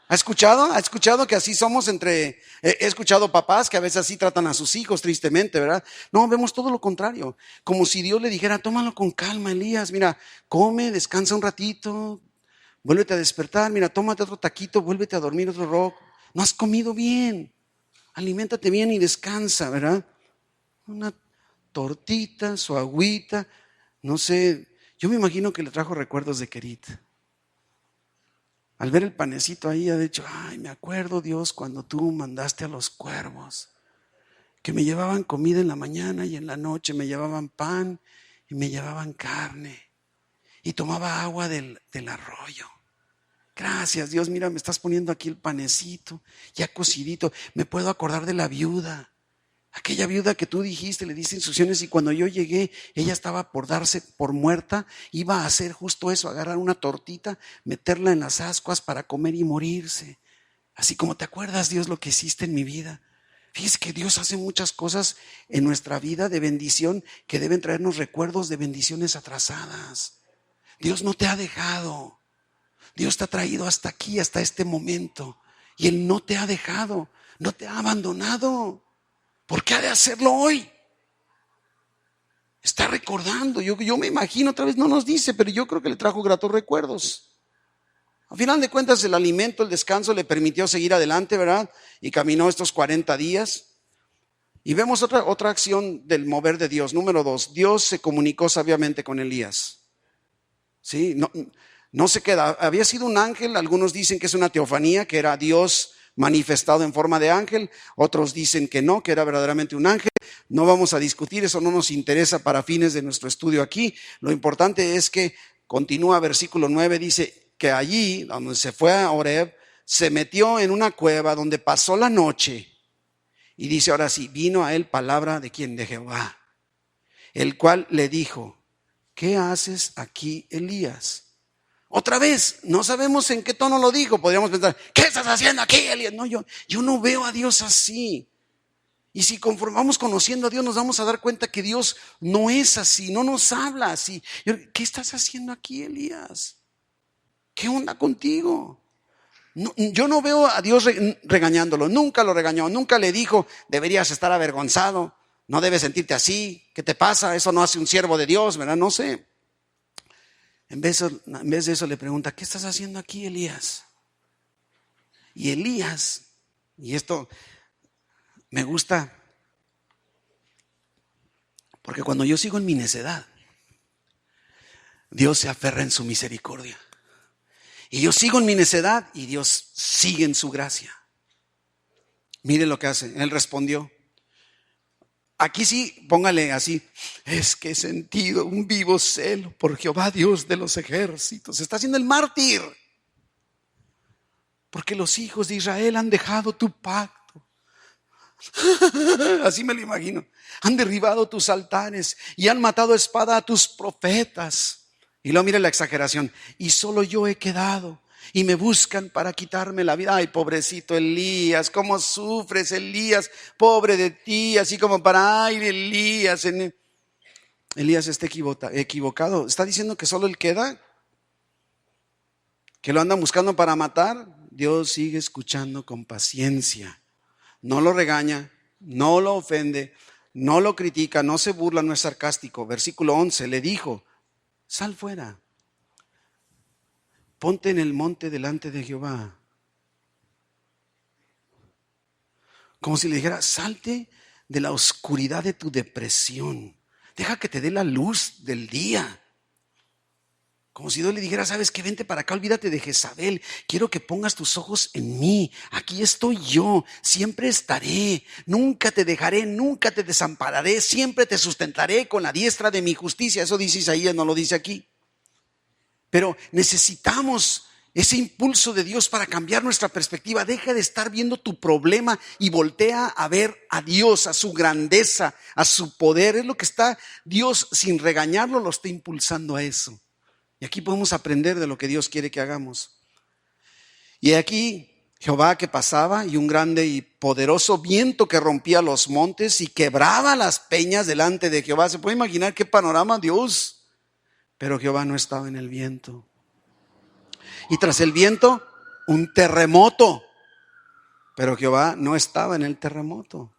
¿Ha escuchado? ¿Ha escuchado que así somos he escuchado papás que a veces así tratan a sus hijos, tristemente, ¿verdad? No, vemos todo lo contrario. Como si Dios le dijera, tómalo con calma, Elías. Mira, come, descansa un ratito, vuélvete a despertar. Mira, tómate otro taquito, vuélvete a dormir otro rock. No has comido bien. Aliméntate bien y descansa, ¿verdad? Una tortita, su agüita, no sé. Yo me imagino que le trajo recuerdos de Kerit. Al ver el panecito ahí, ha dicho, ay, me acuerdo, Dios, cuando tú mandaste a los cuervos, que me llevaban comida en la mañana y en la noche, me llevaban pan y me llevaban carne y tomaba agua del arroyo. Gracias, Dios, mira, me estás poniendo aquí el panecito, ya cocidito. Me puedo acordar de la viuda, aquella viuda que tú dijiste, le diste instrucciones y cuando yo llegué, ella estaba por darse por muerta, iba a hacer justo eso, agarrar una tortita, meterla en las ascuas para comer y morirse. Así como te acuerdas, Dios, lo que hiciste en mi vida. Fíjese que Dios hace muchas cosas en nuestra vida de bendición que deben traernos recuerdos de bendiciones atrasadas. Dios no te ha dejado. Dios te ha traído hasta aquí, hasta este momento. Y Él no te ha dejado, no te ha abandonado. ¿Por qué ha de hacerlo hoy? Está recordando. Yo me imagino, otra vez no nos dice, pero yo creo que le trajo gratos recuerdos. A final de cuentas, el alimento, el descanso le permitió seguir adelante, ¿verdad? Y caminó estos 40 días. Y vemos otra acción del mover de Dios. Número 2, Dios se comunicó sabiamente con Elías. ¿Sí? No se queda. Había sido un ángel, algunos dicen que es una teofanía, que era Dios manifestado en forma de ángel, otros dicen que no, que era verdaderamente un ángel. No vamos a discutir, eso no nos interesa para fines de nuestro estudio aquí. Lo importante es que continúa versículo 9, dice que allí, donde se fue a Horeb, se metió en una cueva donde pasó la noche. Y dice ahora sí, vino a él palabra de quién, de Jehová, el cual le dijo, ¿qué haces aquí, Elías? Otra vez, no sabemos en qué tono lo dijo. Podríamos pensar, ¿qué estás haciendo aquí, Elías? No, yo no veo a Dios así. Y si conforme vamos conociendo a Dios, nos vamos a dar cuenta que Dios no es así, no nos habla así. ¿Qué estás haciendo aquí, Elías? ¿Qué onda contigo? No, yo no veo a Dios regañándolo. Nunca lo regañó, nunca le dijo, deberías estar avergonzado, no debes sentirte así. ¿Qué te pasa? Eso no hace un siervo de Dios, ¿verdad? No sé. En vez de eso le pregunta, ¿qué estás haciendo aquí, Elías? Y Elías, y esto me gusta, porque cuando yo sigo en mi necedad, Dios se aferra en su misericordia. Y yo sigo en mi necedad y Dios sigue en su gracia. Mire lo que hace. Él respondió. Aquí sí, póngale así, es que he sentido un vivo celo por Jehová, Dios de los ejércitos. Está haciendo el mártir. Porque los hijos de Israel han dejado tu pacto. Así me lo imagino. Han derribado tus altares y han matado a espada a tus profetas. Y luego mire la exageración. Y solo yo he quedado. Y me buscan para quitarme la vida. Ay, pobrecito Elías, cómo sufres, Elías, pobre de ti, así como para, ay, Elías. Elías está equivocado. Está diciendo que solo él queda, que lo andan buscando para matar. Dios sigue escuchando con paciencia. No lo regaña, no lo ofende, no lo critica, no se burla, no es sarcástico. Versículo 11, le dijo, sal fuera. Ponte en el monte delante de Jehová. Como si le dijera, salte de la oscuridad de tu depresión. Deja que te dé la luz del día. Como si Dios le dijera, ¿sabes qué? Vente para acá, olvídate de Jezabel. Quiero que pongas tus ojos en mí. Aquí estoy yo, siempre estaré. Nunca te dejaré, nunca te desampararé. Siempre te sustentaré con la diestra de mi justicia. Eso dice Isaías, no lo dice aquí. Pero necesitamos ese impulso de Dios para cambiar nuestra perspectiva. Deja de estar viendo tu problema y voltea a ver a Dios, a su grandeza, a su poder. Es lo que está Dios, sin regañarlo, lo está impulsando a eso. Y aquí podemos aprender de lo que Dios quiere que hagamos. Y aquí Jehová que pasaba y un grande y poderoso viento que rompía los montes y quebraba las peñas delante de Jehová. ¿Se puede imaginar qué panorama, Dios? Pero Jehová no estaba en el viento. Y tras el viento, un terremoto. Pero Jehová no estaba en el terremoto.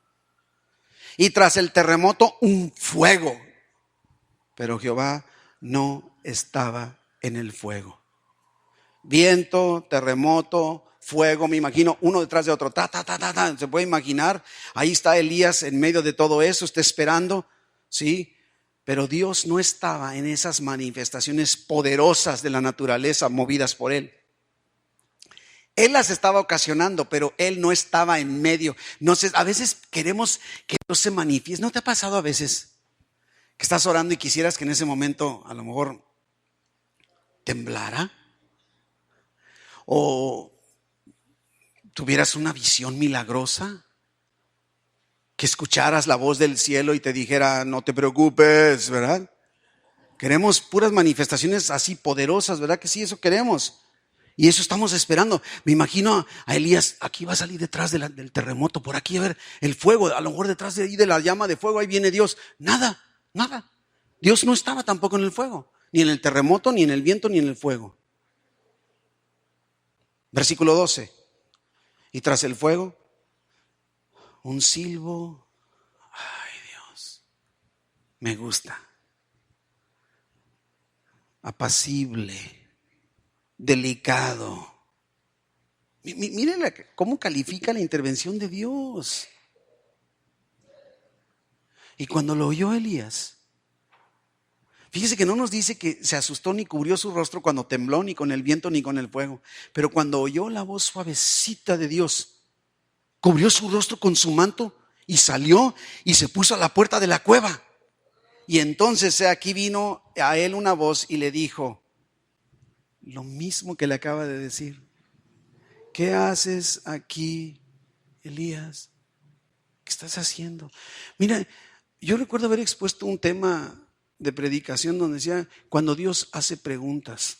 Y tras el terremoto, un fuego. Pero Jehová no estaba en el fuego. Viento, terremoto, fuego, me imagino uno detrás de otro. Se puede imaginar. Ahí está Elías en medio de todo eso, está esperando. ¿Sí? Pero Dios no estaba en esas manifestaciones poderosas de la naturaleza movidas por Él. Él las estaba ocasionando, pero Él no estaba en medio. No sé, a veces queremos que Dios se manifieste. ¿No te ha pasado a veces que estás orando y quisieras que en ese momento a lo mejor temblara? ¿O tuvieras una visión milagrosa? Que escucharas la voz del cielo y te dijera, no te preocupes, ¿verdad? Queremos puras manifestaciones así poderosas, ¿verdad que sí? Eso queremos. Y eso estamos esperando. Me imagino a Elías, aquí va a salir detrás del terremoto, por aquí a ver el fuego, a lo mejor detrás de ahí de la llama de fuego, ahí viene Dios. Nada. Dios no estaba tampoco en el fuego, ni en el terremoto, ni en el viento, ni en el fuego. Versículo 12. Y tras el fuego, un silbo. Ay, Dios, me gusta. Apacible. Delicado. Miren cómo califica la intervención de Dios. Y cuando lo oyó Elías, fíjese que no nos dice que se asustó ni cubrió su rostro cuando tembló, ni con el viento ni con el fuego. Pero cuando oyó la voz suavecita de Dios, cubrió su rostro con su manto y salió y se puso a la puerta de la cueva. Y entonces aquí vino a él una voz y le dijo lo mismo que le acaba de decir. ¿Qué haces aquí, Elías? ¿Qué estás haciendo? Mira, yo recuerdo haber expuesto un tema de predicación donde decía, cuando Dios hace preguntas.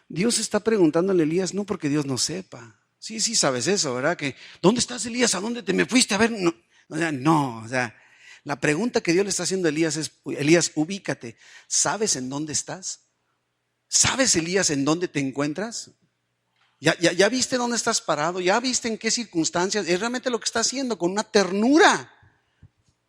Dios está preguntándole a Elías, no porque Dios no sepa. Sí sabes eso, ¿verdad? Que, ¿dónde estás, Elías? ¿A dónde te me fuiste? A ver, no. La pregunta que Dios le está haciendo a Elías es, Elías, ubícate. ¿Sabes en dónde estás? ¿Sabes, Elías, en dónde te encuentras? ¿Ya viste dónde estás parado? ¿Ya viste en qué circunstancias? Es realmente lo que está haciendo con una ternura.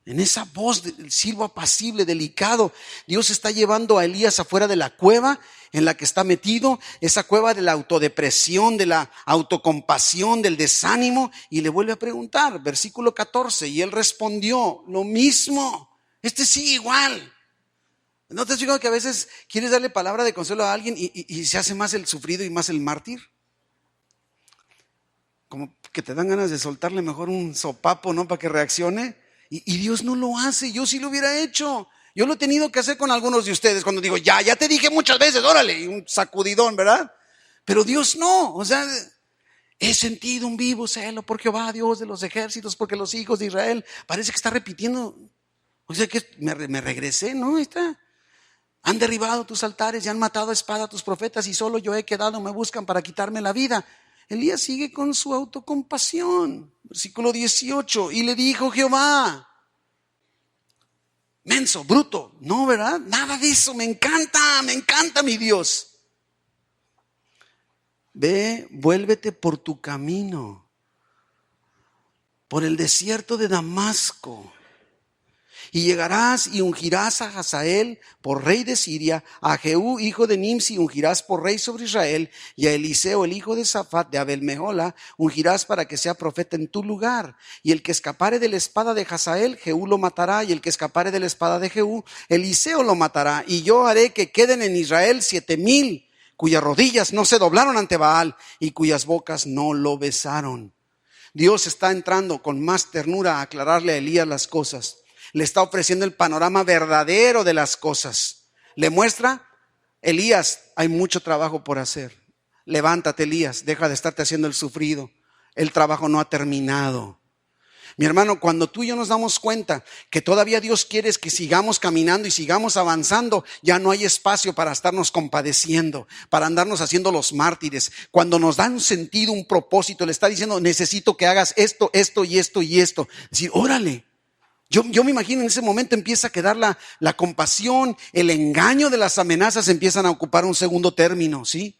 En esa voz del silbo apacible, delicado. Dios está llevando a Elías afuera de la cueva en la que está metido. Esa cueva de la autodepresión, de la autocompasión, del desánimo. Y le vuelve a preguntar, versículo 14. Y él respondió, lo mismo. Sí, igual. ¿No te has fijado que a veces quieres darle palabra de consuelo a alguien y se hace más el sufrido y más el mártir? Como que te dan ganas de soltarle mejor un sopapo, ¿no? Para que reaccione. Y Dios no lo hace. Yo sí lo hubiera hecho. Yo lo he tenido que hacer con algunos de ustedes cuando digo, ya te dije muchas veces, órale, y un sacudidón, ¿verdad? Pero Dios no. O sea, he sentido un vivo celo por Jehová, Dios de los ejércitos, porque los hijos de Israel, parece que está repitiendo. O sea que me regresé, ¿no? Está. Han derribado tus altares y han matado a espada a tus profetas y solo yo he quedado, me buscan para quitarme la vida. Elías sigue con su autocompasión. Versículo 18. Y le dijo Jehová, menso, bruto. No, ¿verdad? Nada de eso. Me encanta mi Dios. Ve, vuélvete por tu camino, por el desierto de Damasco. Y llegarás y ungirás a Hazael por rey de Siria, a Jehú hijo de Nimsi ungirás por rey sobre Israel, y a Eliseo el hijo de Safat de Abel-Mehola ungirás para que sea profeta en tu lugar. Y el que escapare de la espada de Hazael, Jehú lo matará, y el que escapare de la espada de Jehú, Eliseo lo matará. Y yo haré que queden en Israel 7,000, cuyas rodillas no se doblaron ante Baal, y cuyas bocas no lo besaron. Dios está entrando con más ternura a aclararle a Elías las cosas. Le está ofreciendo el panorama verdadero de las cosas. Le muestra, Elías, hay mucho trabajo por hacer. Levántate, Elías, deja de estarte haciendo el sufrido. El trabajo no ha terminado. Mi hermano, cuando tú y yo nos damos cuenta que todavía Dios quiere que sigamos caminando y sigamos avanzando, ya no hay espacio para estarnos compadeciendo, para andarnos haciendo los mártires. Cuando nos da un sentido, un propósito, le está diciendo, necesito que hagas esto, esto y esto y esto. Es decir, órale. Yo me imagino en ese momento empieza a quedar la compasión, el engaño de las amenazas empiezan a ocupar un segundo término, ¿sí?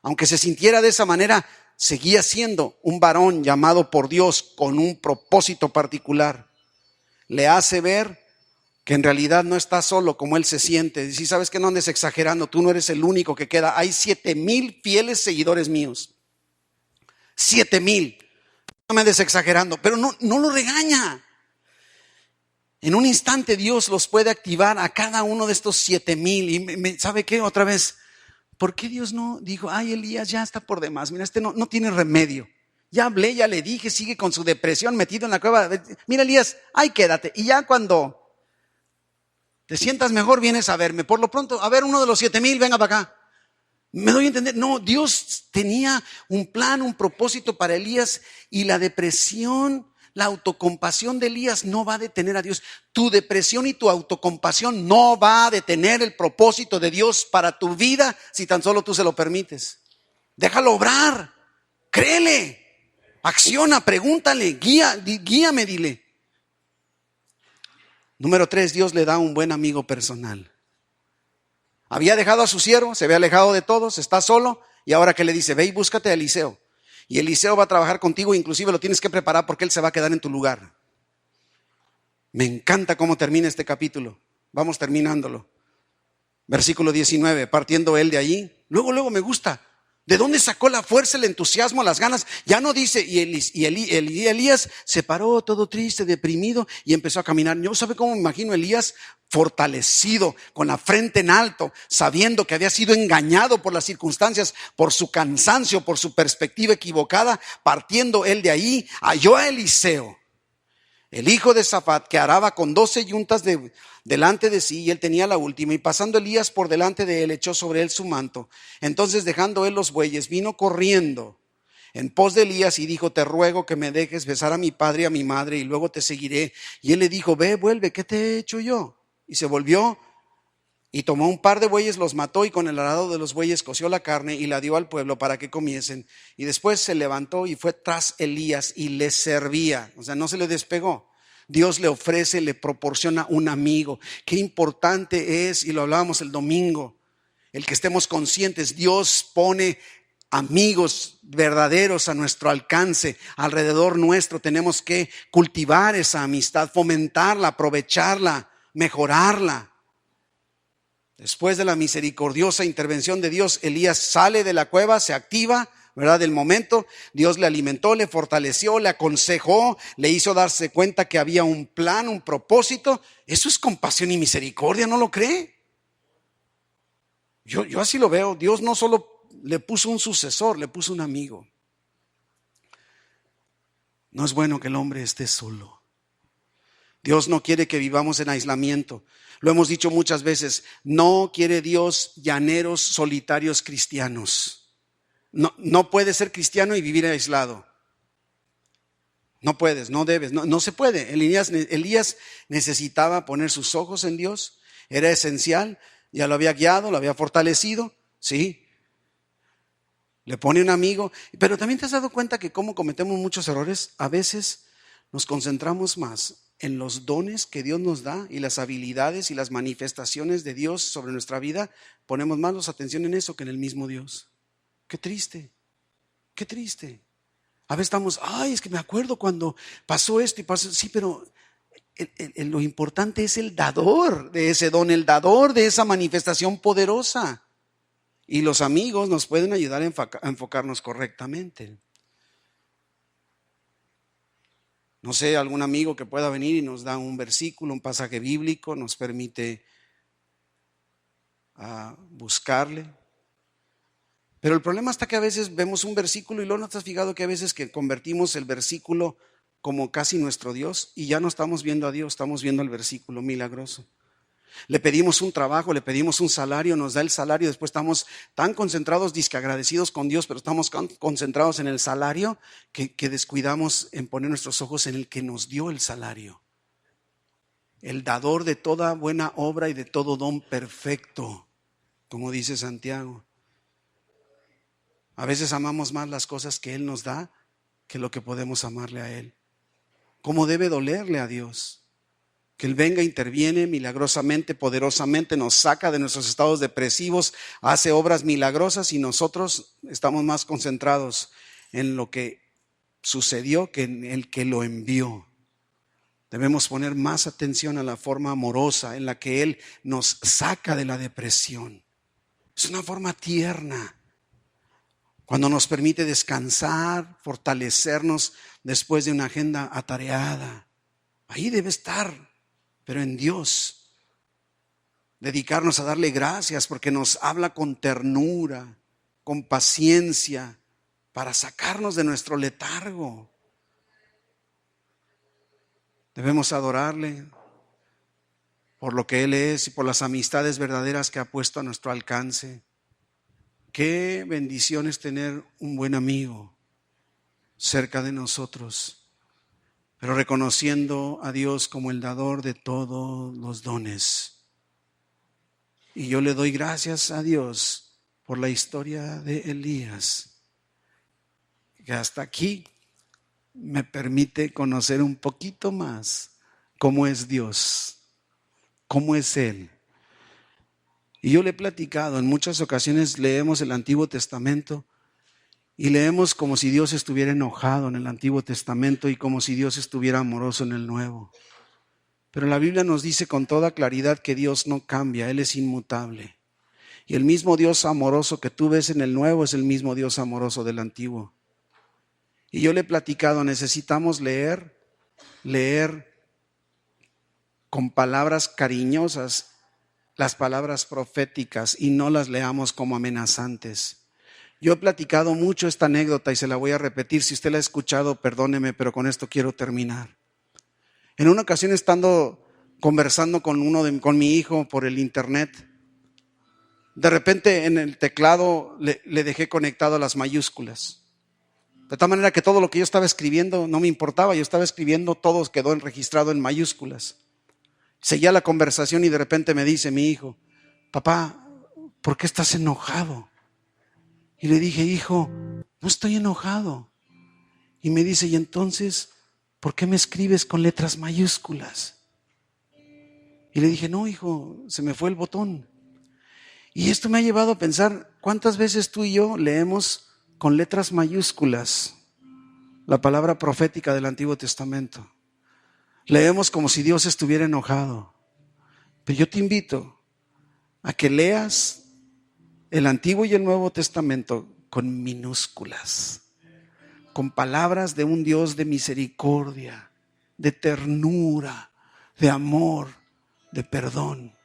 aunque se sintiera de esa manera, seguía siendo un varón llamado por Dios con un propósito particular. Le hace ver que en realidad no está solo como él se siente. Y si sabes que no andes exagerando, tú no eres el único que queda. Hay 7,000 fieles seguidores míos. 7,000. No me andes exagerando, pero no lo regaña. En un instante Dios los puede activar a cada uno de estos 7,000. Y ¿sabe qué? Otra vez, ¿por qué Dios no dijo, ay, Elías ya está por demás? Mira, no tiene remedio. Ya hablé, ya le dije, sigue con su depresión metido en la cueva. Mira, Elías, ahí quédate. Y ya cuando te sientas mejor, vienes a verme. Por lo pronto, a ver, uno de los 7,000, venga para acá. ¿Me doy a entender? No, Dios tenía un plan, un propósito para Elías, y la depresión, la autocompasión de Elías no va a detener a Dios. Tu depresión y tu autocompasión no va a detener el propósito de Dios para tu vida si tan solo tú se lo permites. Déjalo obrar, créele, acciona, pregúntale, guíame, dile. Número 3, Dios le da un buen amigo personal. Había dejado a su siervo, se había alejado de todos, está solo, y ahora que le dice, ve y búscate a Eliseo. Y Eliseo va a trabajar contigo, inclusive lo tienes que preparar porque él se va a quedar en tu lugar. Me encanta cómo termina este capítulo. Vamos terminándolo. Versículo 19, partiendo él de allí. Luego me gusta. ¿De dónde sacó la fuerza, el entusiasmo, las ganas? Ya no dice, y Elías se paró todo triste, deprimido, y empezó a caminar. Yo sabe cómo me imagino a Elías fortalecido, con la frente en alto, sabiendo que había sido engañado por las circunstancias, por su cansancio, por su perspectiva equivocada. Partiendo él de ahí, halló a Eliseo, el hijo de Safat, que araba con 12 yuntas delante de sí, y él tenía la última. Y pasando Elías por delante de él, echó sobre él su manto. Entonces, dejando él los bueyes, vino corriendo en pos de Elías y dijo, te ruego que me dejes besar a mi padre y a mi madre, y luego te seguiré. Y él le dijo, ve, vuelve, ¿qué te he hecho yo? Y se volvió y tomó un par de bueyes, los mató, y con el arado de los bueyes coció la carne y la dio al pueblo para que comiesen. Y después se levantó y fue tras Elías y le servía. O sea, no se le despegó. Dios le ofrece, le proporciona un amigo. Qué importante es, y lo hablábamos el domingo, el que estemos conscientes. Dios pone amigos verdaderos a nuestro alcance, alrededor nuestro. Tenemos que cultivar esa amistad, fomentarla, aprovecharla, mejorarla. Después de la misericordiosa intervención de Dios, Elías sale de la cueva, se activa, ¿verdad? Del momento, Dios le alimentó, le fortaleció, le aconsejó, le hizo darse cuenta que había un plan, un propósito. Eso es compasión y misericordia, ¿no lo cree? Yo así lo veo. Dios no solo le puso un sucesor, le puso un amigo. No es bueno que el hombre esté solo. Dios no quiere que vivamos en aislamiento. Lo hemos dicho muchas veces, no quiere Dios llaneros solitarios cristianos. No puedes ser cristiano y vivir aislado. No puedes, no debes, no se puede. Elías necesitaba poner sus ojos en Dios, era esencial, ya lo había guiado, lo había fortalecido, sí. Le pone un amigo, pero también te has dado cuenta que como cometemos muchos errores, a veces nos concentramos más en los dones que Dios nos da y las habilidades y las manifestaciones de Dios sobre nuestra vida, ponemos más nuestra atención en eso que en el mismo Dios. Qué triste, qué triste. A veces estamos, es que me acuerdo cuando pasó esto y pasó, sí, pero lo importante es el dador de ese don, el dador de esa manifestación poderosa. Y los amigos nos pueden ayudar a enfocarnos correctamente. No sé, algún amigo que pueda venir y nos da un versículo, un pasaje bíblico, nos permite buscarle. Pero el problema está que a veces vemos un versículo y luego no te has fijado que a veces que convertimos el versículo como casi nuestro Dios y ya no estamos viendo a Dios, estamos viendo el versículo milagroso. Le pedimos un trabajo, le pedimos un salario, nos da el salario, después estamos tan concentrados, disque agradecidos con Dios, pero estamos concentrados en el salario que descuidamos en poner nuestros ojos en el que nos dio el salario. El dador de toda buena obra y de todo don perfecto, como dice Santiago. A veces amamos más las cosas que Él nos da que lo que podemos amarle a Él. ¿Cómo debe dolerle a Dios? Que Él venga, interviene milagrosamente, poderosamente, nos saca de nuestros estados depresivos, hace obras milagrosas y nosotros estamos más concentrados en lo que sucedió que en el que lo envió. Debemos poner más atención a la forma amorosa en la que Él nos saca de la depresión. Es una forma tierna, cuando nos permite descansar, fortalecernos después de una agenda atareada. Ahí debe estar, pero en Dios. Dedicarnos a darle gracias porque nos habla con ternura, con paciencia, para sacarnos de nuestro letargo. Debemos adorarle por lo que Él es y por las amistades verdaderas que ha puesto a nuestro alcance. Qué bendición es tener un buen amigo cerca de nosotros, pero reconociendo a Dios como el dador de todos los dones. Y yo le doy gracias a Dios por la historia de Elías, que hasta aquí me permite conocer un poquito más cómo es Dios, cómo es Él. Y yo le he platicado, en muchas ocasiones leemos el Antiguo Testamento y leemos como si Dios estuviera enojado en el Antiguo Testamento y como si Dios estuviera amoroso en el Nuevo. Pero la Biblia nos dice con toda claridad que Dios no cambia, Él es inmutable. Y el mismo Dios amoroso que tú ves en el Nuevo es el mismo Dios amoroso del Antiguo. Y yo le he platicado, necesitamos leer con palabras cariñosas las palabras proféticas y no las leamos como amenazantes. Yo he platicado mucho esta anécdota y se la voy a repetir. Si usted la ha escuchado, perdóneme, pero con esto quiero terminar. En una ocasión, estando conversando con mi hijo por el internet, de repente en el teclado le dejé conectado las mayúsculas. De tal manera que todo lo que yo estaba escribiendo no me importaba, yo estaba escribiendo, todo quedó registrado en mayúsculas. Seguía la conversación y de repente me dice mi hijo: papá, ¿por qué estás enojado? Y le dije: hijo, no estoy enojado. Y me dice: ¿y entonces por qué me escribes con letras mayúsculas? Y le dije: no, hijo, se me fue el botón. Y esto me ha llevado a pensar, ¿cuántas veces tú y yo leemos con letras mayúsculas la palabra profética del Antiguo Testamento? Leemos como si Dios estuviera enojado. Pero yo te invito a que leas el Antiguo y el Nuevo Testamento con minúsculas, con palabras de un Dios de misericordia, de ternura, de amor, de perdón.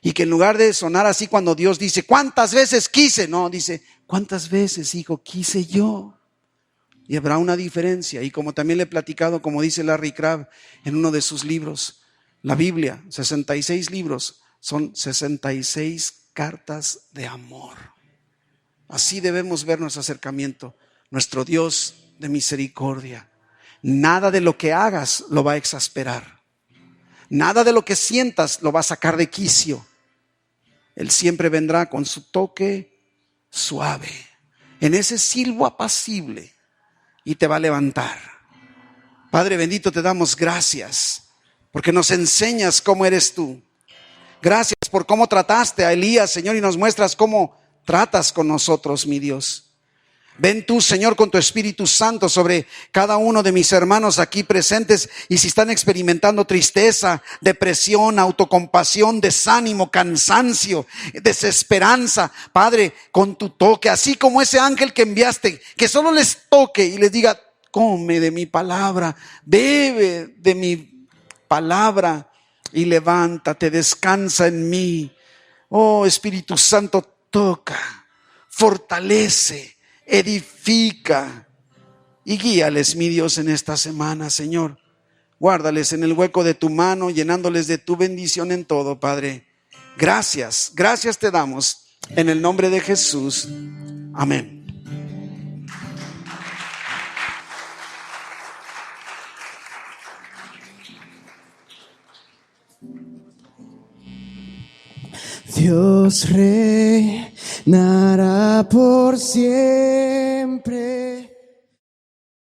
Y que en lugar de sonar así cuando Dios dice: ¿cuántas veces quise? No, dice: ¿cuántas veces, hijo, quise yo? Y habrá una diferencia. Y como también le he platicado, como dice Larry Crabb en uno de sus libros, la Biblia, 66 libros, son 66 cartas de amor. Así debemos ver nuestro acercamiento, nuestro Dios de misericordia. Nada de lo que hagas lo va a exasperar. Nada de lo que sientas lo va a sacar de quicio. Él siempre vendrá con su toque suave, en ese silbo apacible, y te va a levantar. Padre bendito, te damos gracias porque nos enseñas cómo eres tú. Gracias por cómo trataste a Elías, Señor, y nos muestras cómo tratas con nosotros, mi Dios. Ven tú, Señor, con tu Espíritu Santo sobre cada uno de mis hermanos aquí presentes, y si están experimentando tristeza, depresión, autocompasión, desánimo, cansancio, desesperanza, Padre, con tu toque, así como ese ángel que enviaste, que solo les toque y les diga: come de mi palabra, bebe de mi palabra y levántate, descansa en mí. Oh Espíritu Santo, toca, fortalece, edifica y guíales, mi Dios, en esta semana, Señor. Guárdales en el hueco de tu mano, llenándoles de tu bendición en todo, Padre. Gracias, gracias te damos en el nombre de Jesús. Amén. Dios reinará por siempre.